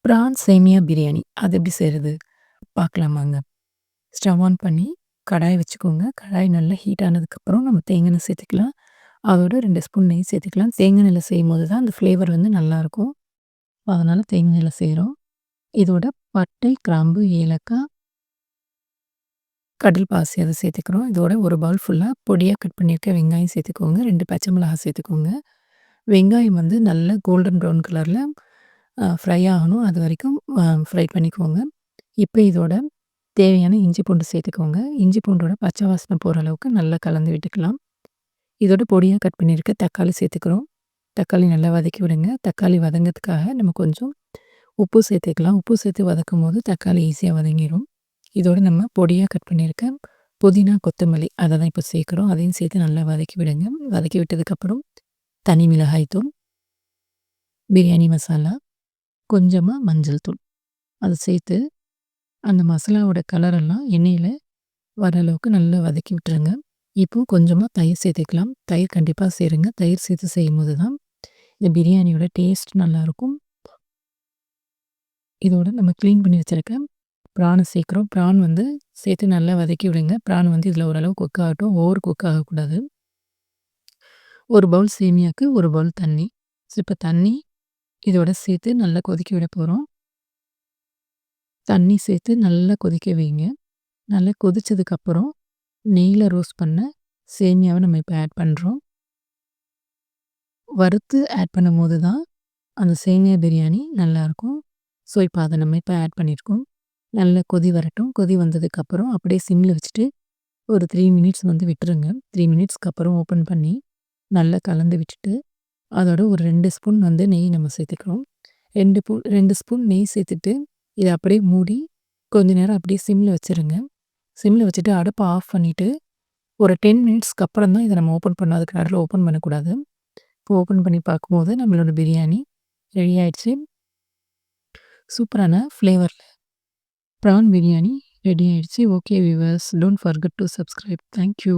பிரான் சேமியா பிரியாணி. அது எப்படி செய்றது? பார்க்கலாமாங்க. ஸ்டவ் ஆன் பண்ணி கடாய் வச்சுக்கோங்க. கடாய் நல்லா ஹீட் ஆனதுக்கப்புறம் நம்ம தேங்காய் எண்ணெய் சேர்த்துக்கலாம். அதோட 2 ஸ்பூன் நெய் சேர்த்துக்கலாம். தேங்காய் எண்ணெய்ல செய்யும்போது தான் அந்த ஃப்ளேவர் வந்து நல்லாயிருக்கும். அதனால தேங்காய் எண்ணெய்ல செய்றோம். இதோட பட்டை, கிராம்பு, ஏலக்காய், கடல் பாசி அத சேர்த்துக்கிறோம். இதோட 1 பவுல் ஃபுல்லா பொடியா கட் பண்ணியிருக்க வெங்காயம் சேர்த்துக்கோங்க. 2 பச்சை மிளகாய் சேர்த்துக்கோங்க. வெங்காயம் வந்து நல்ல கோல்டன் ப்ரவுன் கலர்ல ஃப்ரை ஆகணும். அது வரைக்கும் ஃப்ரை பண்ணிக்கோங்க. இப்ப இதோட தேவையான இஞ்சி பூண்டு சேர்த்துக்கோங்க. இஞ்சி பூண்டோட பச்சை வாசனை போற அளவுக்கு நல்லா கலந்து விட்டுக்கலாம். இதோட பொடியா கட் பண்ணியிருக்க தக்காளி சேர்த்துக்கிறோம். தக்காளி நல்லா வதக்கி விடுங்க. தக்காளி வதங்கறதுக்காக நம்ம கொஞ்சம் உப்பு சேர்த்துக்கலாம். உப்பு சேர்த்து வதக்கும்போது தக்காளி ஈஸியா வதங்கிரும். இதோட நம்ம பொடியா கட் பண்ணியிருக்க புதினா, கொத்தமல்லி அத தான் இப்போ சேர்க்குறோம். அதையும் சேர்த்து நல்லா வதக்கி விடுங்க. வதக்கி விட்டதுக்கப்புறம் தனி மிளகாய் தூள், பிரியாணி மசாலா, கொஞ்சமா மஞ்சள் தூள் அத சேர்த்து அந்த மசாலாவோட கலரெல்லாம் எண்ணெயில வர அளவுக்கு நல்லா வதக்கி விட்டுருங்க. இப்போ கொஞ்சமா தயிர் சேர்த்துக்கலாம். தயிர் கண்டிப்பா சேருங்க. தயிர் சேர்த்து செய்யும்போது தான் இந்த பிரியாணியோட டேஸ்ட் நல்லாயிருக்கும். இதோட நம்ம கிளீன் பண்ணி வச்சிருக்க பிரான சேர்க்குறோம். பிரான் வந்து சேர்த்து நல்லா வதக்கி விடுங்க. பிரான் வந்து இதில ஓரளவு குக் ஆகட்டும். ஓவர் குக் ஆகக்கூடாது. 1 பவுல் சேமியாக்கு 1 பவுல் தண்ணி. இப்ப தண்ணி இதோட சேர்த்து நல்லா கொதிக்க விட போறோம். தண்ணி சேர்த்து நல்லா கொதிக்க வைங்க. நல்லா கொதிச்சதுக்கப்புறம் நெய்யில ரோஸ்ட் பண்ண சேமியாவ நம்ம இப்ப ஆட் பண்றோம். வறுத்து ஆட் பண்ணும்போது தான் அந்த சேமியா பிரியாணி நல்லாயிருக்கும். ஸோ, இப்ப அத நம்ம இப்ப ஆட் பண்ணியிருக்கோம். நல்லா கொதி வரட்டும். கொதி வந்ததுக்கப்புறம் அப்படியே சிம்ல வச்சுட்டு ஒரு 3 மினிட்ஸ் வந்து விட்டுருங்க. 3 மினிட்ஸ்க்கு அப்புறம் ஓப்பன் பண்ணி நல்லா கலந்து விட்டுட்டு, அதோட ஒரு 2 ஸ்பூன் வந்து நெய் நம்ம சேர்த்துக்கிறோம். 2 ஸ்பூன் நெய் சேர்த்துட்டு, இத அப்படியே மூடி கொஞ்ச நேரம் அப்படியே சிம்ல வச்சுருங்க. சிம்ல வச்சுட்டு அடுப்ப ஆஃப் பண்ணிட்டு, ஒரு 10 மினிட்ஸ்க்கு அப்புறம் தான் இத நம்ம ஓப்பன் பண்ணணும். அதுக்கு நடுவுல ஓப்பன் பண்ணக்கூடாது. இப்போ ஓப்பன் பண்ணி பார்க்கும்போது நம்மளோட பிரியாணி ரெடி ஆயிடுச்சு. சூப்பரான ஃப்ளேவர்ல ப்ரான் பிரியாணி ரெடி ஆயிடுச்சு. Okay viewers, don't forget two subscribe. Thank you.